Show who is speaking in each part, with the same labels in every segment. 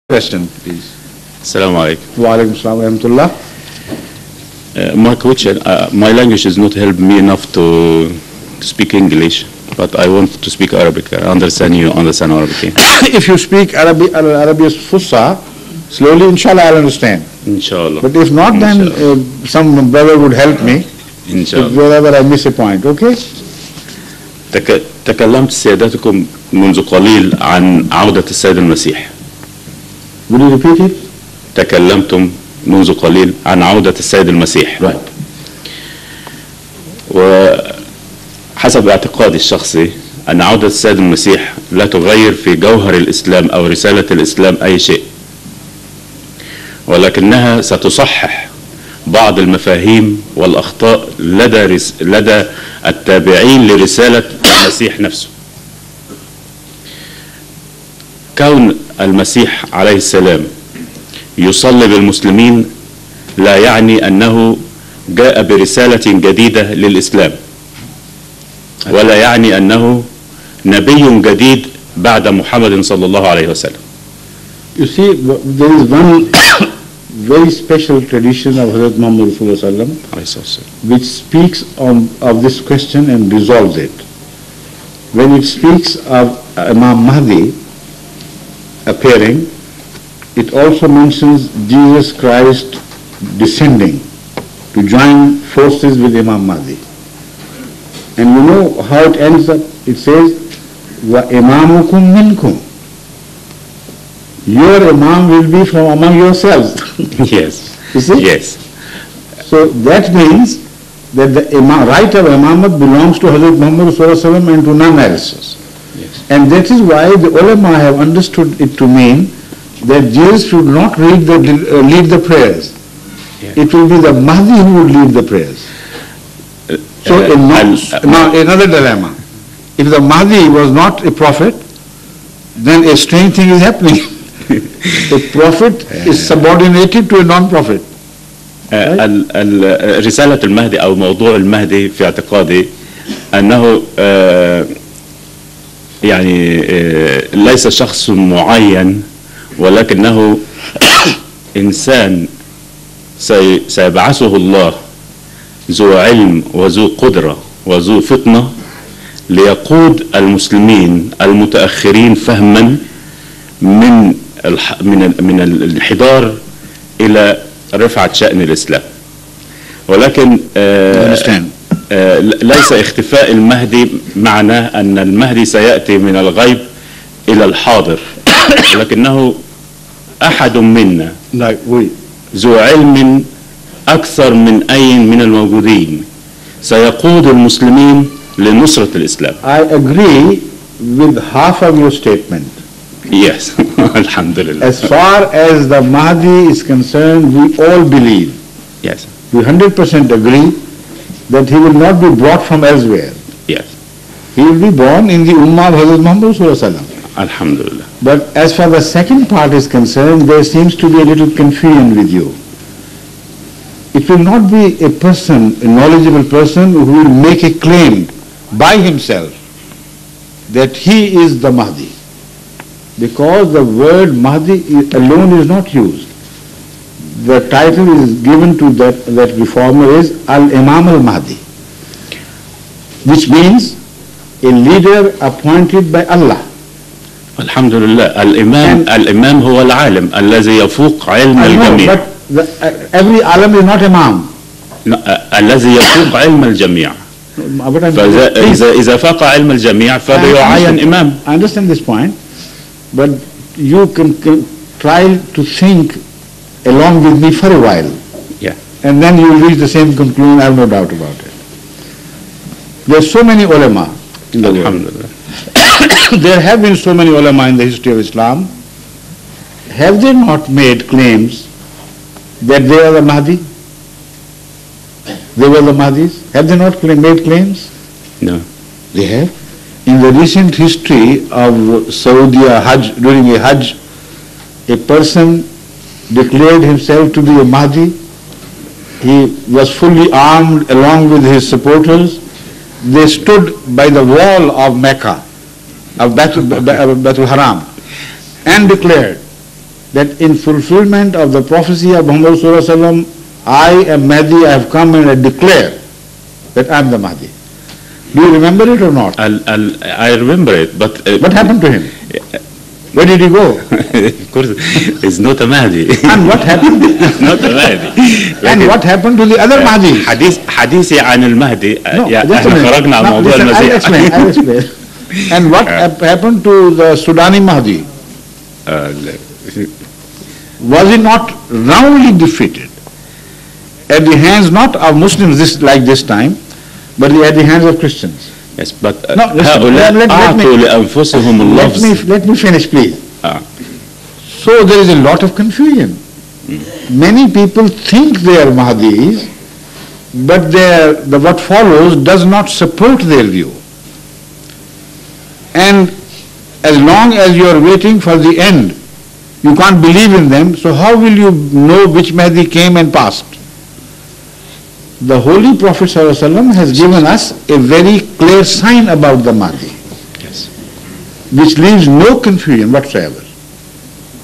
Speaker 1: Question, please.
Speaker 2: Assalamu alaikum.
Speaker 1: Wa alaikum assalam wa rahmatullah.
Speaker 2: My question, my language has not helped me enough to speak English, but I want to speak Arabic. I understand you understand Arabic.
Speaker 1: If you speak Arabic Fusha, slowly, inshallah, I'll understand.
Speaker 2: Inshallah.
Speaker 1: But if not, then some brother would help me.
Speaker 2: Inshallah.
Speaker 1: Wherever I miss a point, okay?
Speaker 2: تكلمت سيادتكم منذ قليل عن عودة السيد المسيح.
Speaker 1: Will you repeat it?
Speaker 2: تكلمتم منذ قليل عن عودة السيد المسيح.
Speaker 1: Right.
Speaker 2: وحسب اعتقادي الشخصي أن عودة السيد المسيح لا تغير في جوهر الإسلام أو رسالة الإسلام أي شيء، ولكنها ستصحح بعض المفاهيم والأخطاء لدى التابعين لرسالة المسيح نفسه. كون المسيح عليه السلام يصلي بالمسلمين لا يعني أنه جاء برسالة جديدة للإسلام، ولا يعني أنه نبي جديد بعد محمد صلى الله عليه وسلم.
Speaker 1: You see, there is one very special tradition of Hazrat Muhammad Rasulullah which speaks of this question and resolves it. When it speaks of Imam Mahdi appearing, it also mentions Jesus Christ descending to join forces with Imam Mahdi. And you know how it ends up? It says, "Wa imamukum minkum." Your Imam will be from among yourselves.
Speaker 2: Yes.
Speaker 1: You see?
Speaker 2: Yes.
Speaker 1: So that means that the right of Imamat belongs to Hazrat Muhammad Sallallahu and to none else.
Speaker 2: Yes.
Speaker 1: And that is why the ulama have understood it to mean that Jesus should not lead the prayers.
Speaker 2: Yeah.
Speaker 1: It will be the Mahdi who would lead the prayers. So now another dilemma. If the Mahdi was not a prophet, then a strange thing is happening. A prophet is subordinated to a non-prophet.
Speaker 2: رسالة المهدي أو موضوع المهدي في اعتقادي أنه يعني ليس شخص معين، ولكنه إنسان سيبعثه الله ذو علم وذو قدرة وذو فطنة ليقود المسلمين المتأخرين فهما من الانحدار إلى رفعة شأن الإسلام. ولكن ليس اختفاء المهدي معناه أن المهدي سيأتي من الغيب إلى الحاضر، ولكنه أحد منا ذو علم أكثر من أي من الموجودين سيقود المسلمين لنصرة الإسلام.
Speaker 1: I agree with half of your statement.
Speaker 2: Yes. Alhamdulillah.
Speaker 1: As far as the Mahdi is concerned, we all believe.
Speaker 2: Yes.
Speaker 1: We 100% agree that he will not be brought from elsewhere.
Speaker 2: Yes.
Speaker 1: He will be born in the Ummah of Hazrat Muhammad Sallallahu Alaihi Wasallam.
Speaker 2: Alhamdulillah.
Speaker 1: But as far as the second part is concerned, there seems to be a little confusion with you. It will not be a person, a knowledgeable person who will make a claim by himself that he is the Mahdi. Because the word Mahdi alone is not used. The title is given to that reformer is Al-Imam al-Mahdi, which means a leader appointed by Allah.
Speaker 2: Alhamdulillah. الإمام هو العالم الذي يفوق علم الجميع.
Speaker 1: But every alam is not imam.
Speaker 2: الذي يفوق علم الجميع. فإذا فاق علم الجميع فبيعين إمام.
Speaker 1: I understand this point, but you can try to think along with me for a while.
Speaker 2: Yeah.
Speaker 1: And then you will reach the same conclusion, I have no doubt about it. There are so many ulama in the world. There have been so many ulama in the history of Islam. Have they not made claims that they are the Mahdi? They were the Mahdis? Have they not made claims?
Speaker 2: No.
Speaker 1: They have. In the recent history of Saudi Hajj, during a Hajj, a person declared himself to be a Mahdi. He was fully armed along with his supporters. They stood by the wall of Mecca, of Baitul Haram, and declared that in fulfillment of the prophecy of Muhammad Sallallahu Alaihi Wasallam, I am Mahdi, I have come and I declare that I am the Mahdi. Do you remember it or not?
Speaker 2: I remember it, but...
Speaker 1: what happened to him? Where did he go?
Speaker 2: Of course, it's not a Mahdi.
Speaker 1: And what happened?
Speaker 2: Not a Mahdi.
Speaker 1: And what happened to the other Mahdi?
Speaker 2: حديثي عن المهدي. احنا خرجنا عن موضوع المسيح.
Speaker 1: I'll explain. And what happened to the Sudani Mahdi? Was he not roundly defeated at the hands not of Muslims like this time, but at the hands of Christians?
Speaker 2: Yes, but
Speaker 1: let me finish, please. So there is a lot of confusion. Many people think they are Mahdis, but what follows does not support their view. And as long as you are waiting for the end, you can't believe in them, so how will you know which Mahdi came and passed? The Holy Prophet ﷺ has given us a very clear sign about the Mahdi,
Speaker 2: yes,
Speaker 1: which leaves no confusion whatsoever,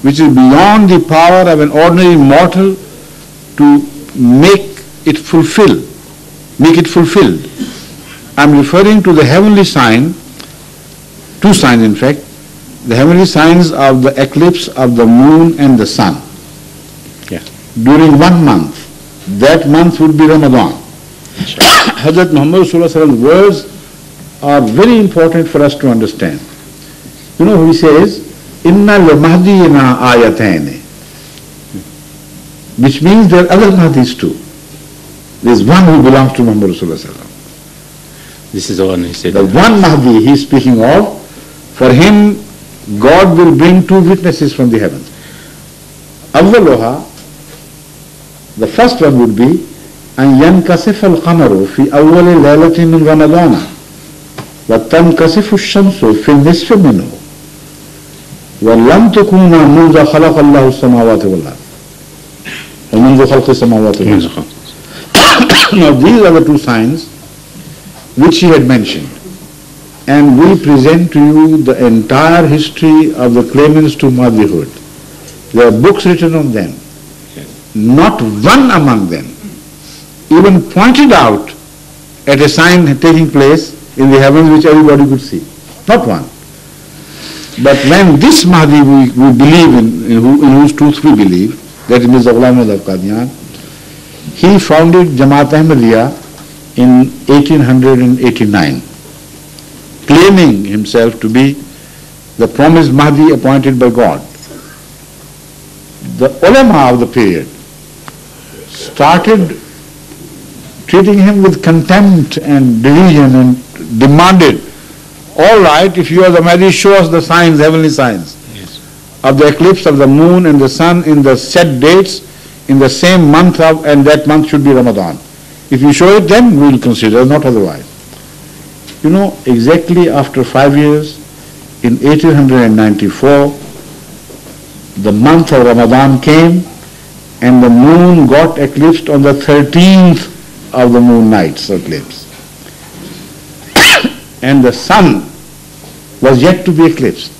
Speaker 1: which is beyond the power of an ordinary mortal to make it fulfilled. I'm referring to the heavenly sign, two signs in fact, the heavenly signs of the eclipse of the moon and the sun.
Speaker 2: Yeah.
Speaker 1: During 1 month. That month would be Ramadan. Hazrat Muhammad Sallallahu Alaihi Wasallam's words are very important for us to understand. You know, he says, Inna li-Mahdiyina ayataini, which means there are other Mahdis too. There is one who belongs to Muhammad Sallallahu Alaihi Wasallam.
Speaker 2: This is the one he said.
Speaker 1: The one Mahdi he is speaking of, for him God will bring two witnesses from the heavens. Awwaluha, the first one would be أن ينكسف القمر في أول ليلة من رمضان وتنكسف الشمس في النصف منه ولم تكون منذ خلق الله السماوات والأرض ومنذ خلق السماوات والأرض. Now these are the two signs which he had mentioned, and we present to you the entire history of the claimants to Mahdihood. There are books written on them. Not one among them even pointed out at a sign taking place in the heavens which everybody could see. Not one. But when this Mahdi we believe in whose truth we believe, that is Mirza Ghulam Ahmad Qadian, he founded Jamaat Ahmadiyya in 1889, claiming himself to be the promised Mahdi appointed by God. The ulama of the period started treating him with contempt and derision and demanded, all right, if you are the Mahdi, show us the signs, heavenly signs,
Speaker 2: yes,
Speaker 1: of the eclipse of the moon and the sun in the set dates in the same month of, and that month should be Ramadan. If you show it, then we will consider, not otherwise. You know, exactly after 5 years, in 1894, the month of Ramadan came, and the moon got eclipsed on the 13th of the moon night's eclipse. And the sun was yet to be eclipsed.